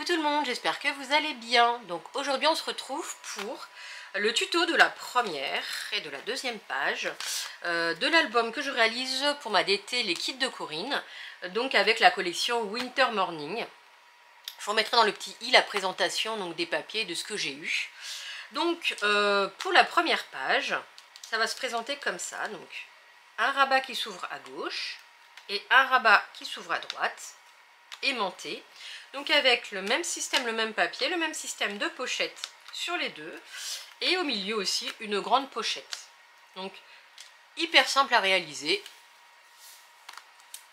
tout le monde, j'espère que vous allez bien. Donc aujourd'hui on se retrouve pour le tuto de la première et de la deuxième page de l'album que je réalise pour ma DT Les Kits de Corinne, donc avec la collection Winter Morning. Je vous remettrai dans le petit i la présentation donc des papiers de ce que j'ai eu. Donc pour la première page, ça va se présenter comme ça. Donc un rabat qui s'ouvre à gauche et un rabat qui s'ouvre à droite, aimanté. Donc avec le même système, le même papier, le même système de pochette sur les deux. Et au milieu aussi une grande pochette. Donc hyper simple à réaliser.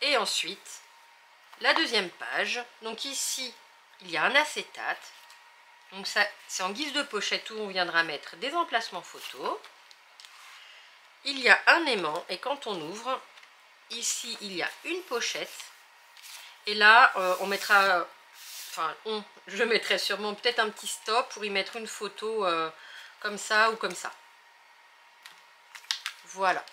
Et ensuite, la deuxième page. Donc ici, il y a un acétate. Donc ça, c'est en guise de pochette où on viendra mettre des emplacements photos. Il y a un aimant et quand on ouvre, ici il y a une pochette. Et là, on mettra... Enfin, je mettrai sûrement peut-être un petit stop pour y mettre une photo comme ça ou comme ça. Voilà.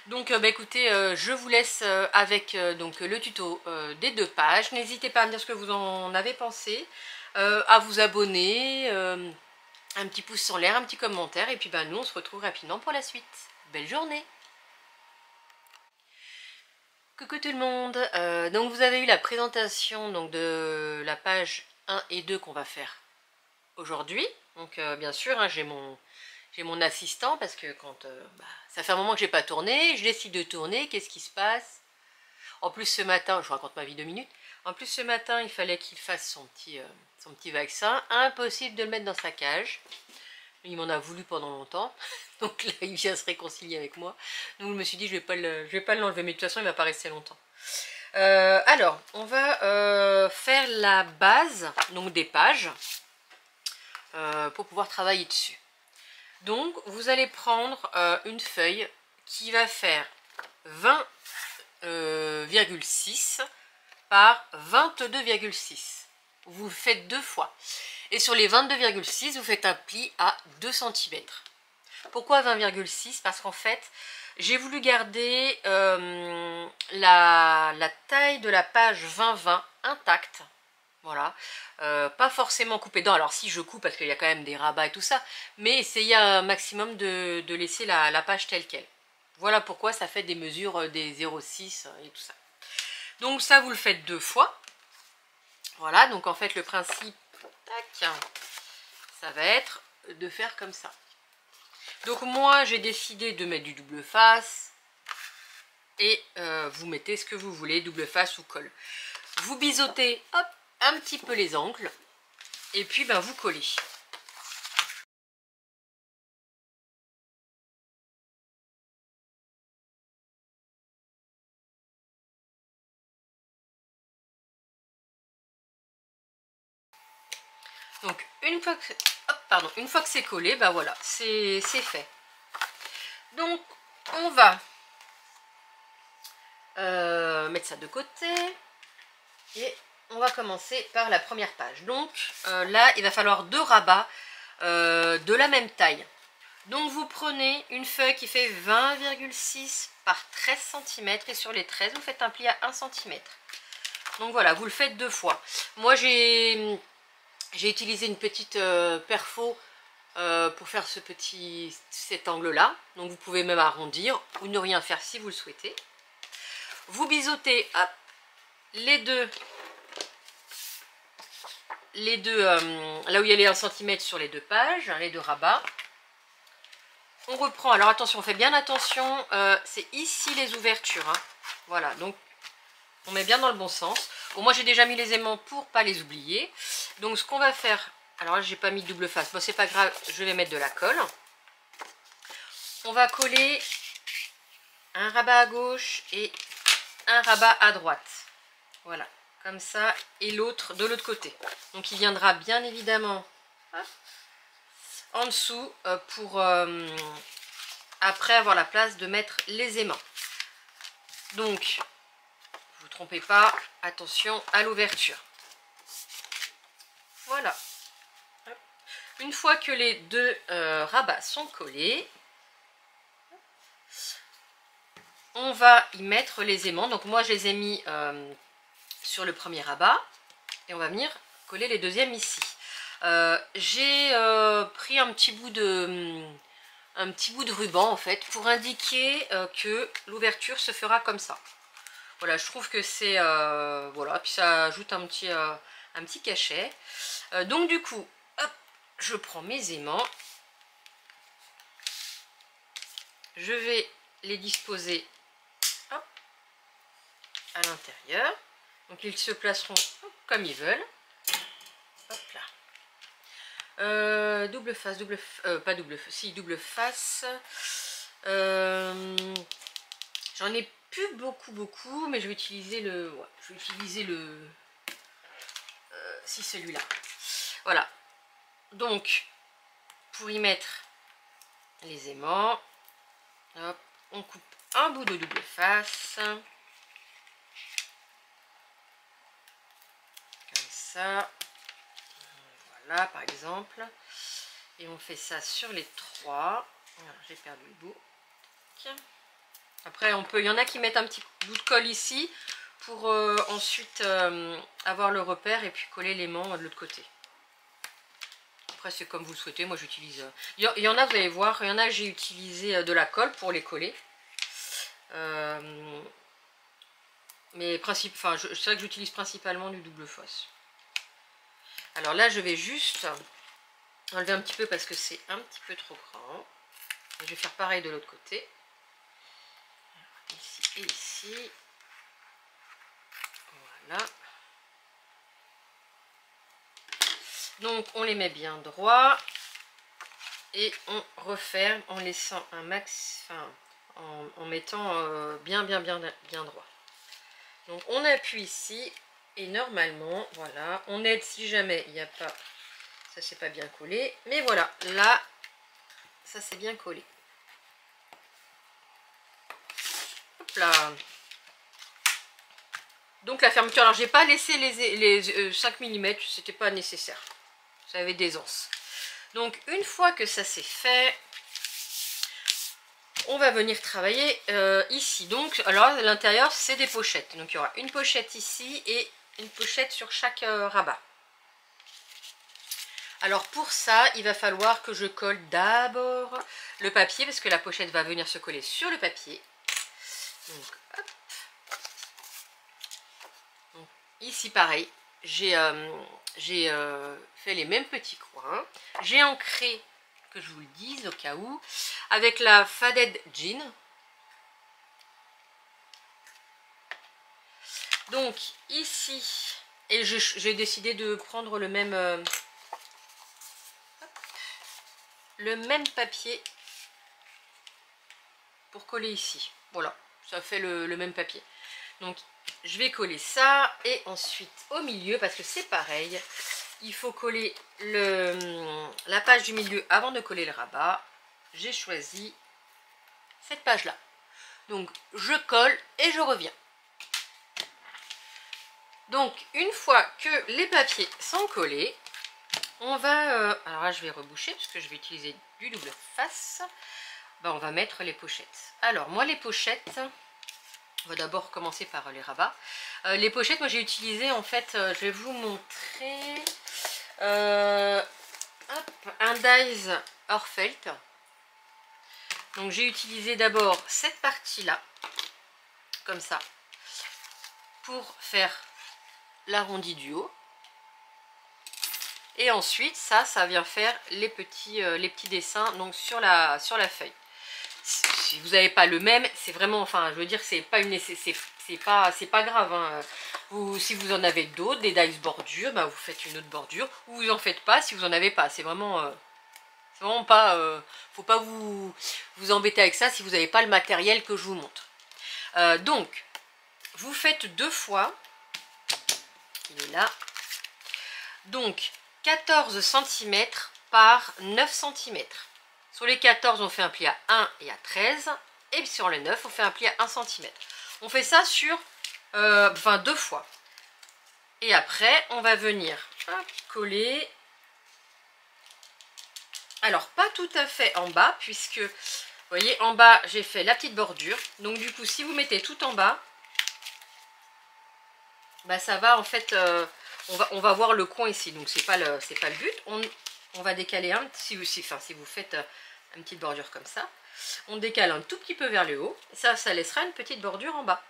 Donc écoutez, je vous laisse avec donc, le tuto des deux pages. N'hésitez pas à me dire ce que vous en avez pensé, à vous abonner, un petit pouce en l'air, un petit commentaire. Et puis nous on se retrouve rapidement pour la suite. Belle journée! Coucou tout le monde, donc vous avez eu la présentation donc, de la page 1 et 2 qu'on va faire aujourd'hui. Donc bien sûr, hein, j'ai mon assistant parce que quand ça fait un moment que j'ai pas tourné, je décide de tourner, qu'est-ce qui se passe? En plus ce matin, je vous raconte ma vie 2 minutes, en plus ce matin il fallait qu'il fasse son petit vaccin, impossible de le mettre dans sa cage. Il m'en a voulu pendant longtemps, donc là il vient se réconcilier avec moi. Donc je me suis dit je vais pas l'enlever, mais de toute façon il va pas rester longtemps. Alors on va faire la base donc des pages pour pouvoir travailler dessus. Donc vous allez prendre une feuille qui va faire 20,6 par 22,6. Vous le faites 2 fois. Et sur les 22,6, vous faites un pli à 2 cm. Pourquoi 20,6? Parce qu'en fait, j'ai voulu garder la taille de la page 20-20 intacte. Voilà. Pas forcément coupée dedans. Alors si je coupe, parce qu'il y a quand même des rabats et tout ça, mais essayez un maximum de laisser la page telle qu'elle. Voilà pourquoi ça fait des mesures des 0,6 et tout ça. Donc ça, vous le faites 2 fois. Voilà, donc en fait le principe, tac, ça va être de faire comme ça. Donc moi j'ai décidé de mettre du double face et vous mettez ce que vous voulez, double face ou colle. Vous biseautez hop, un petit peu les angles et puis vous collez. Donc une fois que c'est collé, voilà, c'est fait. Donc on va mettre ça de côté et on va commencer par la première page. Donc là il va falloir 2 rabats de la même taille. Donc vous prenez une feuille qui fait 20,6 par 13 cm et sur les 13 vous faites un pli à 1 cm. Donc voilà, vous le faites 2 fois. Moi j'ai utilisé une petite perfo pour faire cet angle là. Donc vous pouvez même arrondir ou ne rien faire si vous le souhaitez. Vous biseautez hop, les deux là où il y a les 1 cm sur les 2 pages, les 2 rabats. On reprend, alors attention, on fait bien attention, c'est ici les ouvertures, hein. Voilà, donc on met bien dans le bon sens. Bon, moi j'ai déjà mis les aimants pour pas les oublier. Donc ce qu'on va faire, alors là j'ai pas mis de double face, bon c'est pas grave, je vais mettre de la colle. On va coller un rabat à gauche et un rabat à droite. Voilà, comme ça, et l'autre de l'autre côté. Donc il viendra bien évidemment en dessous pour après avoir la place de mettre les aimants. Donc vous ne trompez pas, attention à l'ouverture. Voilà. Une fois que les 2 rabats sont collés, on va y mettre les aimants. Donc moi je les ai mis sur le premier rabat et on va venir coller les deuxièmes ici. J'ai pris un petit bout de ruban en fait pour indiquer que l'ouverture se fera comme ça. Voilà, je trouve que c'est voilà, puis ça ajoute un petit cachet. Donc du coup, hop, je prends mes aimants, je vais les disposer hop, à l'intérieur. Donc ils se placeront comme ils veulent. Hop là. Double face, pas double face, si double face. J'en ai plus beaucoup, mais je vais utiliser le, si celui-là. Voilà. Donc pour y mettre les aimants, hop, on coupe un bout de double face. Comme ça. Voilà, par exemple. Et on fait ça sur les 3. J'ai perdu le bout. Après, il y en a qui mettent un petit bout de colle ici pour ensuite avoir le repère et puis coller l'aimant de l'autre côté. Après, c'est comme vous le souhaitez. Moi, j'utilise... Il y en a, vous allez voir, il y en a, j'ai utilisé de la colle pour les coller. Mais c'est vrai que j'utilise principalement du double face. Alors là, je vais juste enlever un petit peu parce que c'est un petit peu trop grand. Je vais faire pareil de l'autre côté. Ici et ici. Voilà. Donc on les met bien droit et on referme en laissant un max, en mettant bien droit. Donc on appuie ici et normalement, voilà, on aide si jamais il n'y a pas, ça c'est pas bien collé, mais voilà, là, ça c'est bien collé. Hop là. Donc la fermeture, alors j'ai pas laissé les 5 mm, c'était pas nécessaire, ça avait d'aisance. Donc une fois que ça c'est fait, on va venir travailler ici. Donc alors à l'intérieur c'est des pochettes, donc il y aura une pochette ici et une pochette sur chaque rabat. Alors pour ça, il va falloir que je colle d'abord le papier parce que la pochette va venir se coller sur le papier. Donc, hop. Donc, ici pareil, j'ai fait les mêmes petits coins. J'ai ancré, que je vous le dise au cas où, avec la Faded Jean. Donc ici, et j'ai décidé de prendre le même papier pour coller ici. Voilà, ça fait le même papier. Donc je vais coller ça et ensuite au milieu, parce que c'est pareil, il faut coller la page du milieu avant de coller le rabat. J'ai choisi cette page là. Donc je colle et je reviens. Donc une fois que les papiers sont collés, on va, alors là je vais reboucher parce que je vais utiliser du double face. Ben, on va mettre les pochettes. Alors moi les pochettes, on va d'abord commencer par les rabats. Les pochettes, moi j'ai utilisé en fait, je vais vous montrer un dies Orfelt. Donc j'ai utilisé d'abord cette partie là, comme ça, pour faire l'arrondi du haut. Et ensuite ça vient faire les petits dessins donc sur la feuille. Si vous n'avez pas le même, c'est vraiment, enfin je veux dire, c'est pas grave hein. Si vous en avez d'autres, des dies bordure, bah, vous faites une autre bordure, ou vous en faites pas si vous en avez pas. C'est vraiment pas, faut pas vous embêter avec ça si vous n'avez pas le matériel que je vous montre. Donc vous faites 2 fois, il est là, donc 14 cm par 9 cm. Sur les 14, on fait un pli à 1 et à 13. Et sur les 9, on fait un pli à 1 cm. On fait ça sur 2 fois. Et après, on va venir coller. Alors, pas tout à fait en bas, puisque, vous voyez, en bas, j'ai fait la petite bordure. Donc, du coup, si vous mettez tout en bas, bah ça va en fait, on va voir le coin ici, donc c'est pas le but. On va décaler si vous faites une petite bordure comme ça, on décale un tout petit peu vers le haut, ça laissera une petite bordure en bas.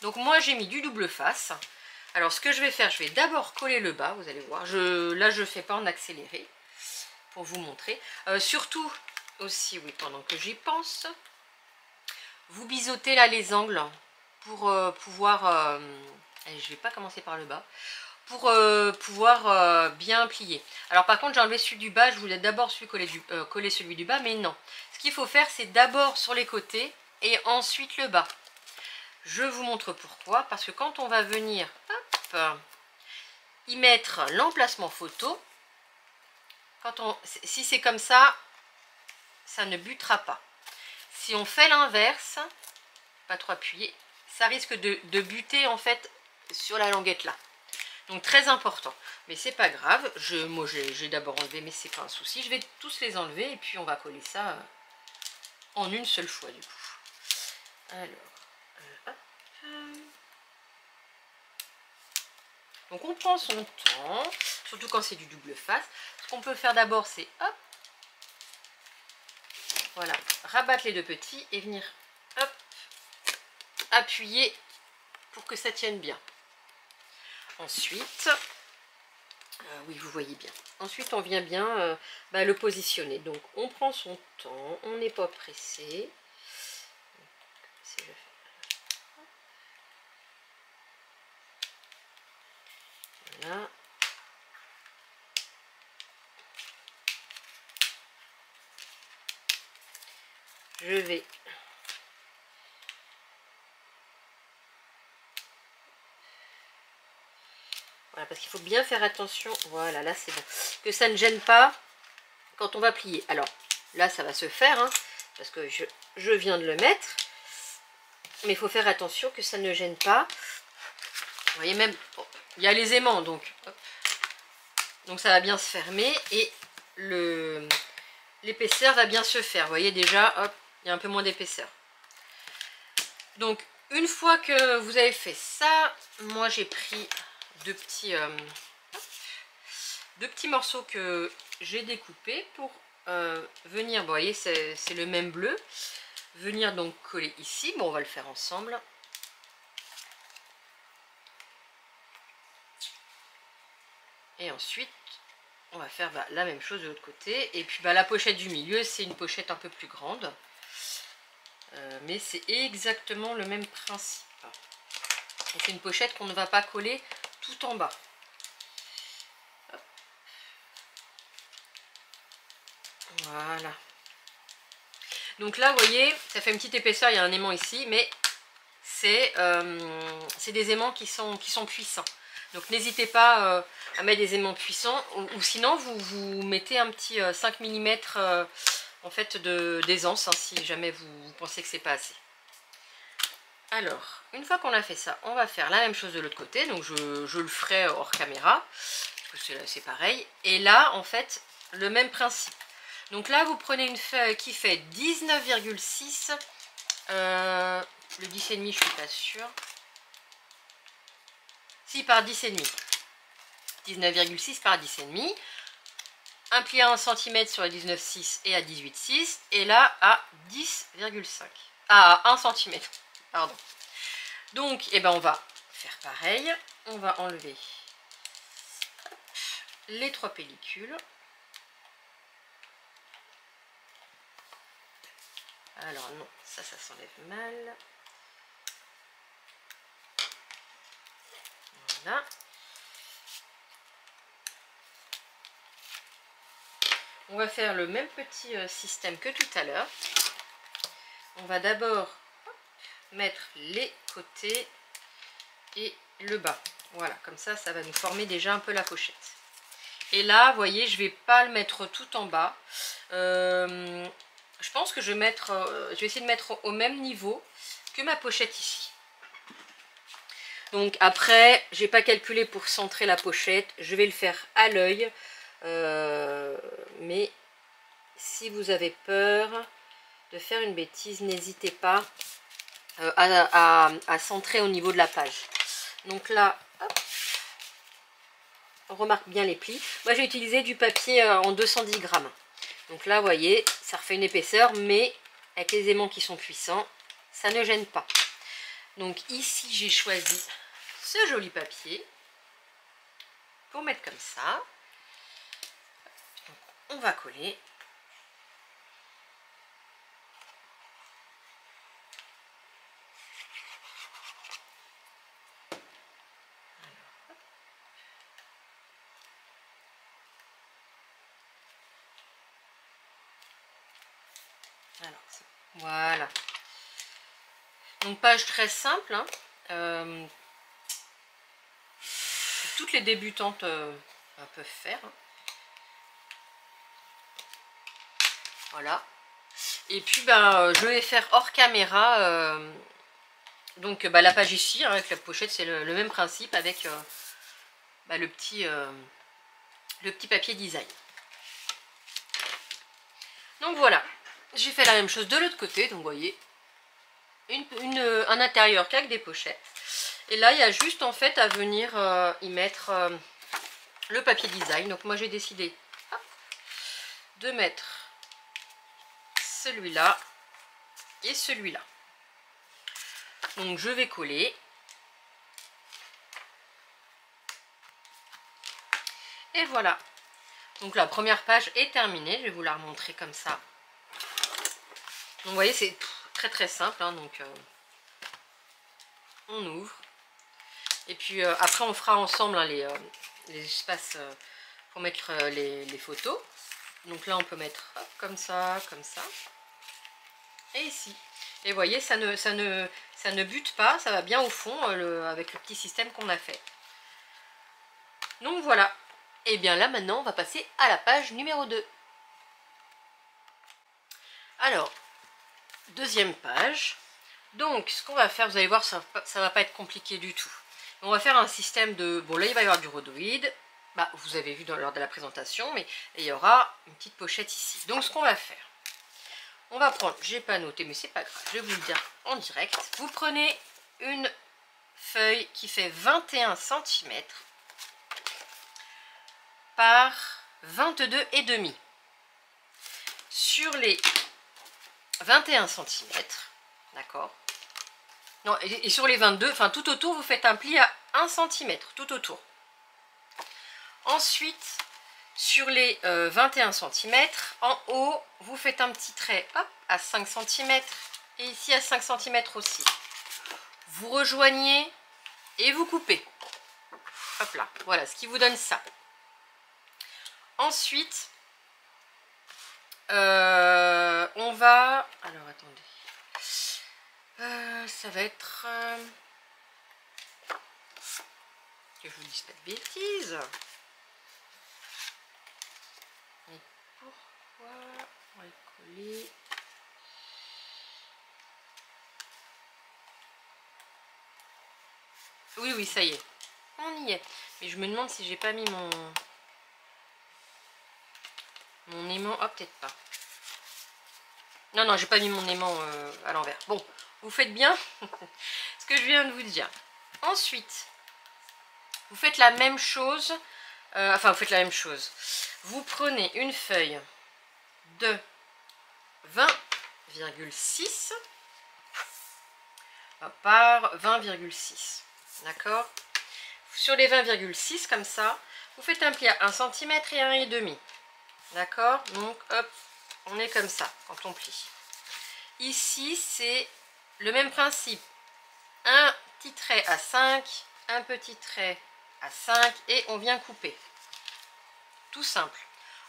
Donc moi j'ai mis du double face. Alors ce que je vais faire, je vais d'abord coller le bas, vous allez voir, là je fais pas en accéléré pour vous montrer. Surtout aussi, oui, pendant que j'y pense, vous biseautez là les angles pour pouvoir, allez, je vais pas commencer par le bas, pour pouvoir bien plier. Alors par contre j'ai enlevé celui du bas, je voulais d'abord coller celui du bas, mais non. Ce qu'il faut faire, c'est d'abord sur les côtés et ensuite le bas. Je vous montre pourquoi, parce que quand on va venir y mettre l'emplacement photo, si c'est comme ça, ça ne butera pas. Si on fait l'inverse, pas trop appuyer, ça risque de buter en fait sur la languette là. Donc très important, mais c'est pas grave. Moi j'ai d'abord enlevé, mais c'est pas un souci. Je vais tous les enlever et puis on va coller ça en une seule fois du coup. Alors, hop. Donc on prend son temps, surtout quand c'est du double face. Ce qu'on peut faire d'abord, c'est hop, voilà, rabattre les deux petits et venir hop, appuyer pour que ça tienne bien. Ensuite, oui vous voyez bien. Ensuite on vient bien le positionner. Donc on prend son temps, on n'est pas pressé. Si je fais... Voilà. Je vais voilà, parce qu'il faut bien faire attention, voilà, là c'est bon, que ça ne gêne pas quand on va plier. Alors là ça va se faire, hein, parce que je viens de le mettre, mais il faut faire attention que ça ne gêne pas. Vous voyez même, bon, il y a les aimants, donc ça va bien se fermer et l'épaisseur va bien se faire. Vous voyez déjà, hop, il y a un peu moins d'épaisseur. Donc une fois que vous avez fait ça, moi j'ai pris deux petits morceaux que j'ai découpés pour venir, vous voyez c'est le même bleu, venir donc coller ici. Bon, on va le faire ensemble. Et ensuite on va faire la même chose de l'autre côté. Et puis la pochette du milieu, c'est une pochette un peu plus grande, mais c'est exactement le même principe. Et c'est une pochette qu'on ne va pas coller tout en bas. Hop. Voilà. Donc là, vous voyez, ça fait une petite épaisseur, il y a un aimant ici, mais c'est des aimants qui sont puissants. Donc n'hésitez pas à mettre des aimants puissants, ou sinon vous mettez un petit 5 mm en fait d'aisance, hein, si jamais vous pensez que c'est pas assez. Alors, une fois qu'on a fait ça, on va faire la même chose de l'autre côté. Donc je le ferai hors caméra, parce que c'est pareil. Et là, en fait, le même principe. Donc là, vous prenez une feuille qui fait 19,6. Le 10,5, je suis pas sûre. Si, par 10,5. 19,6 par 10,5. Un pli à 1 cm sur les 19,6 et à 18,6. Et là, à 10,5. À 1 cm. Pardon. Donc, eh ben, on va faire pareil. On va enlever les 3 pellicules. Alors non, ça s'enlève mal. Voilà. On va faire le même petit système que tout à l'heure. On va d'abord mettre les côtés et le bas. Voilà, comme ça, ça va nous former déjà un peu la pochette. Et là, vous voyez, je vais pas le mettre tout en bas. Je pense que je vais essayer de mettre au même niveau que ma pochette ici. Donc après, j'ai pas calculé pour centrer la pochette. Je vais le faire à l'œil. Mais si vous avez peur de faire une bêtise, n'hésitez pas à centrer au niveau de la page. Donc là, hop, on remarque bien les plis. Moi j'ai utilisé du papier en 210 grammes. Donc là, vous voyez, ça refait une épaisseur, mais avec les aimants qui sont puissants, ça ne gêne pas. Donc ici, j'ai choisi ce joli papier pour mettre comme ça. Donc, on va coller. Alors, voilà. Donc page très simple, hein. Toutes les débutantes peuvent faire. Hein. Voilà. Et puis ben, je vais faire hors caméra. Donc la page ici, hein, avec la pochette, c'est le même principe avec le petit papier design. Donc voilà. J'ai fait la même chose de l'autre côté. Donc vous voyez, un intérieur qu'avec des pochettes. Et là, il y a juste en fait à venir y mettre le papier design. Donc moi, j'ai décidé de mettre celui-là et celui-là. Donc je vais coller. Et voilà. Donc la première page est terminée. Je vais vous la remontrer comme ça. Donc vous voyez, c'est très très simple. Hein, donc on ouvre. Et puis après on fera ensemble hein, les espaces pour mettre les photos. Donc là on peut mettre hop, comme ça. Et ici. Et vous voyez, ça ne bute pas, ça va bien au fond avec le petit système qu'on a fait. Donc voilà. Et bien là maintenant on va passer à la page numéro 2. Alors, deuxième page. Donc ce qu'on va faire, vous allez voir, ça va pas être compliqué du tout. On va faire un système de... Bon là il va y avoir du rhodoïde. Bah, vous avez vu lors de la présentation, mais il y aura une petite pochette ici. Donc ce qu'on va faire, on va prendre, j'ai pas noté mais c'est pas grave, je vais vous le dire en direct. Vous prenez une feuille qui fait 21 cm par 22,5. Sur les 21 cm, d'accord. Non, et sur les 22, enfin tout autour, vous faites un pli à 1 cm, tout autour. Ensuite, sur les 21 cm, en haut, vous faites un petit trait hop, à 5 cm et ici à 5 cm aussi. Vous rejoignez et vous coupez. Hop là, voilà ce qui vous donne ça. Ensuite, on va... Alors attendez. Ça va être... que je vous dise pas de bêtises. Mais pourquoi on va le coller? Oui, oui, ça y est. On y est. Mais je me demande si j'ai pas mis mon aimant. Ah, peut-être pas. Non, non, j'ai pas mis mon aimant à l'envers. Bon, vous faites bien ce que je viens de vous dire. Ensuite, vous faites la même chose. Enfin, vous faites la même chose. Vous prenez une feuille de 20,6 par 20,6. D'accord? Sur les 20,6 comme ça, vous faites un pli à 1 cm et 1,5. D'accord? Donc hop, on est comme ça quand on plie. Ici, c'est le même principe. Un petit trait à 5, un petit trait à 5 et on vient couper. Tout simple.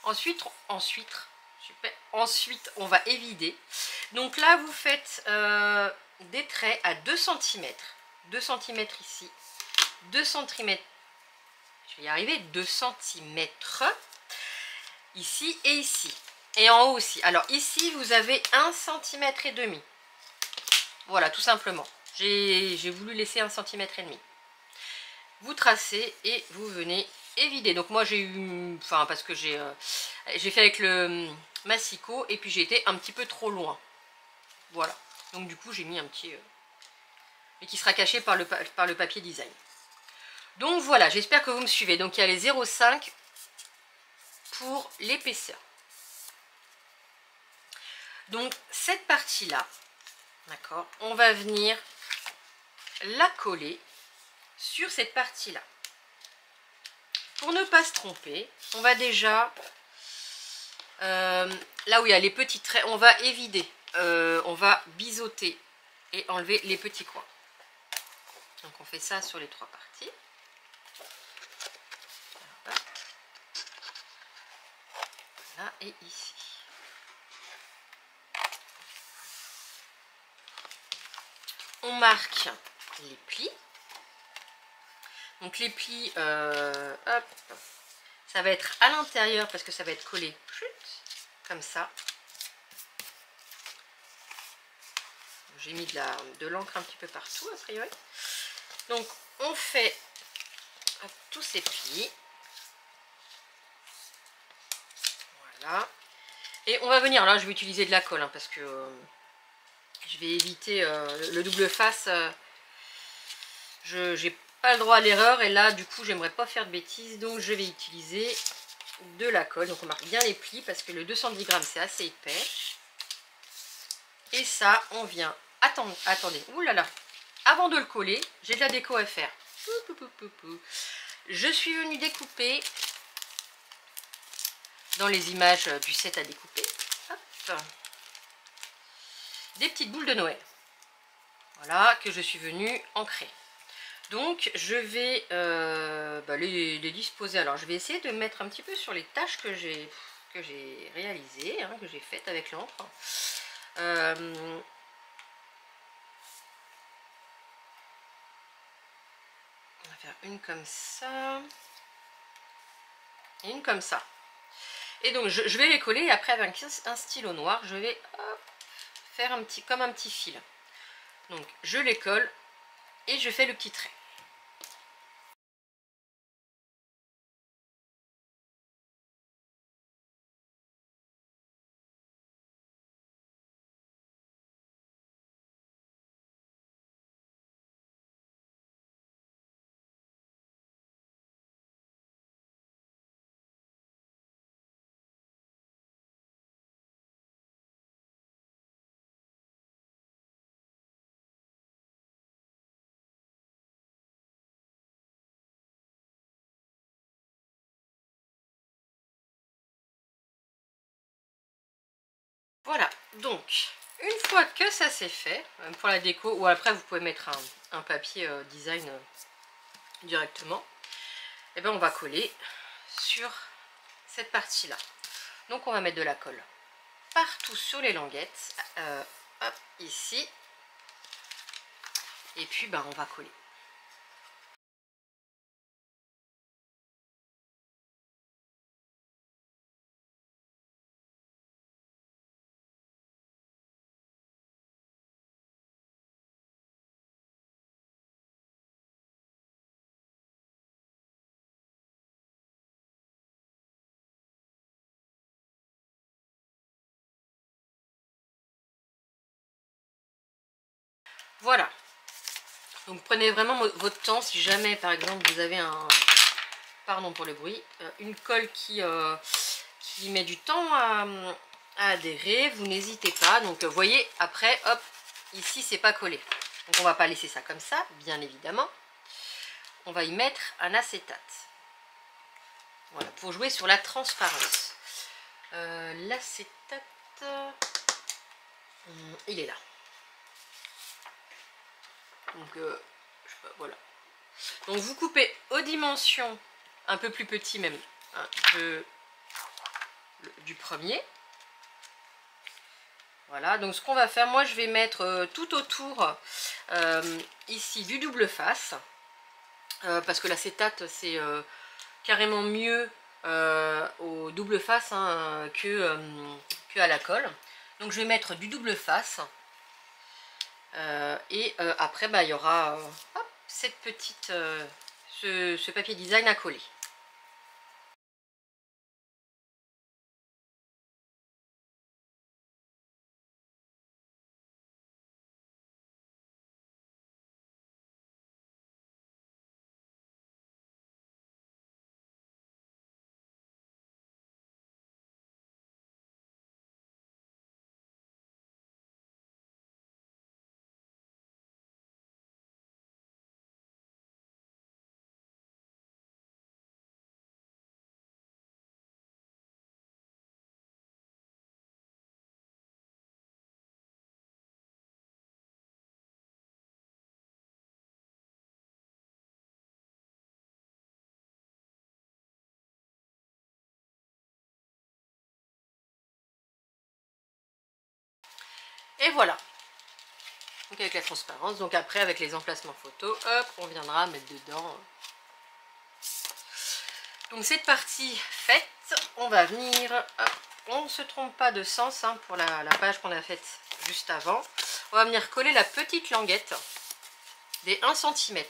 Ensuite, on va évider. Donc là, vous faites des traits à 2 cm. 2 cm ici. 2 cm. Je vais y arriver. 2 cm. Ici et ici. Et en haut aussi. Alors ici, vous avez 1 cm et demi. Voilà, tout simplement. J'ai voulu laisser 1 cm et demi. Vous tracez et vous venez évider. Donc moi j'ai eu, enfin parce que j'ai fait avec le massicot et puis j'ai été un petit peu trop loin. Voilà. Donc du coup j'ai mis un petit, mais qui sera caché par le papier design. Donc voilà, j'espère que vous me suivez. Donc il y a les 0,5 pour l'épaisseur. Donc cette partie-là, d'accord, on va venir la coller sur cette partie-là. Pour ne pas se tromper, on va déjà, là où il y a les petits traits, on va évider, on va biseauter et enlever les petits coins. Donc on fait ça sur les 3 parties. Là et ici. On marque les plis. Donc les plis, hop, ça va être à l'intérieur parce que ça va être collé, comme ça. J'ai mis de l'encre un petit peu partout a priori. Donc on fait tous ces plis. Voilà. Et on va venir, là je vais utiliser de la colle hein, parce que je vais éviter le double face. J'ai pas le droit à l'erreur et là du coup j'aimerais pas faire de bêtises, donc je vais utiliser de la colle. Donc on marque bien les plis parce que le 210 grammes c'est assez épais. Et ça on vient, attendez, oulala, avant de le coller, j'ai de la déco à faire. Je suis venue découper dans les images du set à découper, hop, des petites boules de Noël. Voilà, que je suis venue ancrer. Donc je vais les disposer. Alors je vais essayer de mettre un petit peu sur les tâches que j'ai réalisées, hein, que j'ai faites avec l'encre. On va faire une comme ça et une comme ça. Et donc je vais les coller et après avec un stylo noir, je vais hop, faire comme un petit fil. Donc je les colle et je fais le petit trait. Voilà, donc une fois que ça c'est fait, pour la déco, ou après vous pouvez mettre un papier design directement, et bien on va coller sur cette partie là. Donc on va mettre de la colle partout sur les languettes, hop, ici, et puis on va coller. Voilà, donc prenez vraiment votre temps. Si jamais par exemple vous avez pardon pour le bruit, une colle qui met du temps à adhérer, vous n'hésitez pas. Donc vous voyez, après hop, ici c'est pas collé, donc on va pas laisser ça comme ça, bien évidemment. On va y mettre un acétate, voilà, pour jouer sur la transparence. L'acétate, il est là. Donc je sais pas, voilà. Donc vous coupez aux dimensions un peu plus petit même hein, du premier. Voilà, donc ce qu'on va faire, moi je vais mettre tout autour ici du double face, parce que l'acétate c'est carrément mieux au double face hein, que à la colle. Donc je vais mettre du double face après il y aura hop, cette petite ce papier design à coller. Et voilà. Donc avec la transparence, donc après avec les emplacements photos, hop, on viendra mettre dedans. Donc cette partie faite, on va venir, hop, on ne se trompe pas de sens hein, pour la page qu'on a faite juste avant. On va venir coller la petite languette des 1 cm.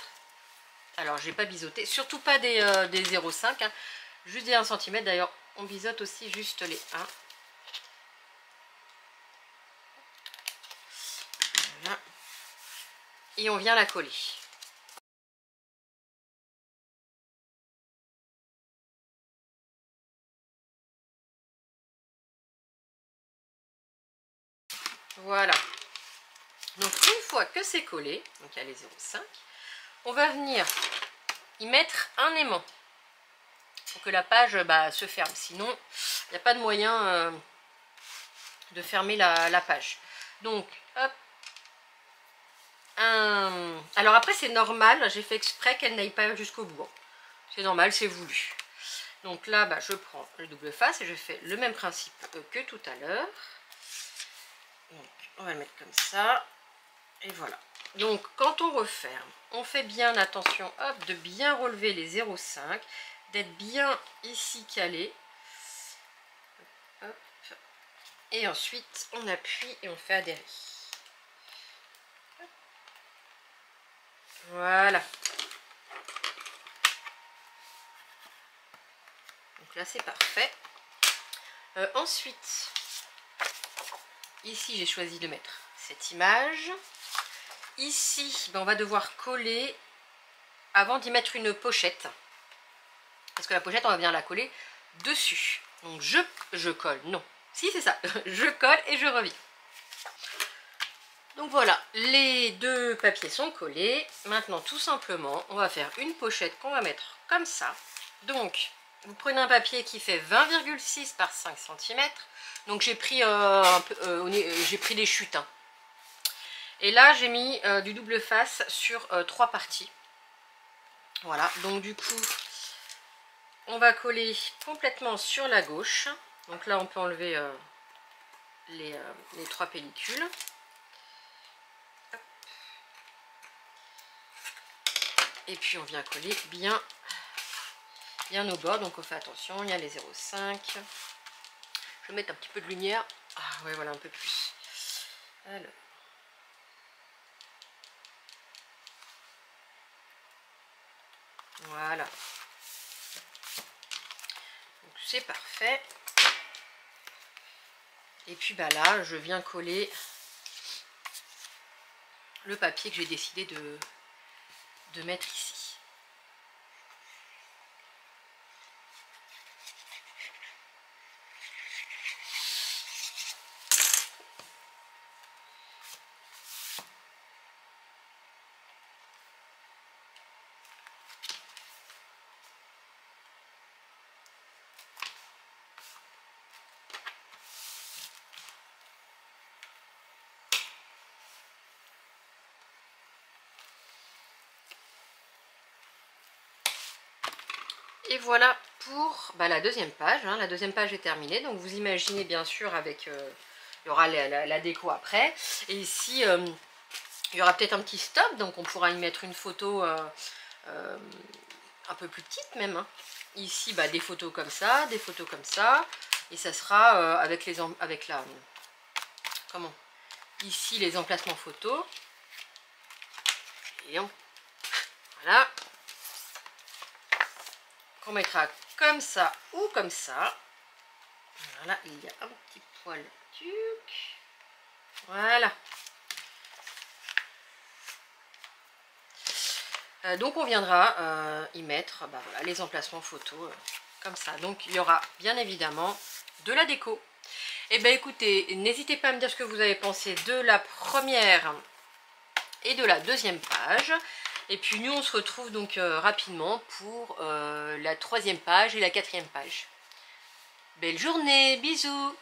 Alors j'ai pas biseauté, surtout pas des 0,5, hein, juste des 1 cm. D'ailleurs on biseaute aussi juste les 1. Voilà. Et on vient la coller. Voilà. Donc une fois que c'est collé, donc il y a les 0,5, on va venir y mettre un aimant pour que la page se ferme. Sinon, il n'y a pas de moyen de fermer la page. Donc, hop. Alors après, c'est normal, j'ai fait exprès qu'elle n'aille pas jusqu'au bout. C'est normal, c'est voulu. Donc là, je prends le double face et je fais le même principe que tout à l'heure. Donc, on va le mettre comme ça. Et voilà. Donc, quand on referme, on fait bien attention, hop, de bien relever les 0,5, d'être bien ici calé. Hop. Et ensuite, on appuie et on fait adhérer. Voilà. Donc là, c'est parfait. Ensuite, ici, j'ai choisi de mettre cette image. Ici, on va devoir coller avant d'y mettre une pochette. Parce que la pochette, on va venir la coller dessus. Donc, je colle. Non. Si, c'est ça. Je colle et je reviens. Donc voilà, les deux papiers sont collés. Maintenant, tout simplement, on va faire une pochette qu'on va mettre comme ça. Donc, vous prenez un papier qui fait 20,6 par 5 cm. Donc, j'ai pris, j'ai pris des chutes. Hein. Et là, j'ai mis du double face sur 3 parties. Voilà, donc du coup, on va coller complètement sur la gauche. Donc là, on peut enlever les 3 pellicules. Et puis on vient coller bien au bord, donc on fait attention, il y a les 0,5. Je vais mettre un petit peu de lumière. Ah ouais, voilà, un peu plus. Alors. Voilà. Donc c'est parfait. Et puis là, je viens coller le papier que j'ai décidé de mettre ici. Et voilà pour la deuxième page. Hein. La deuxième page est terminée. Donc vous imaginez bien sûr avec... il y aura la déco après. Et ici, il y aura peut-être un petit stop. Donc on pourra y mettre une photo un peu plus petite même. Hein. Ici, des photos comme ça, des photos comme ça. Et ça sera avec la... Comment? Ici, les emplacements photos. Et voilà. On mettra comme ça ou comme ça. Voilà, il y a un petit poil. Voilà. Donc on viendra y mettre voilà, les emplacements photos comme ça. Donc il y aura bien évidemment de la déco. Et écoutez, n'hésitez pas à me dire ce que vous avez pensé de la première et de la deuxième page. Et puis nous on se retrouve donc rapidement pour la troisième page et la quatrième page. Belle journée, bisous!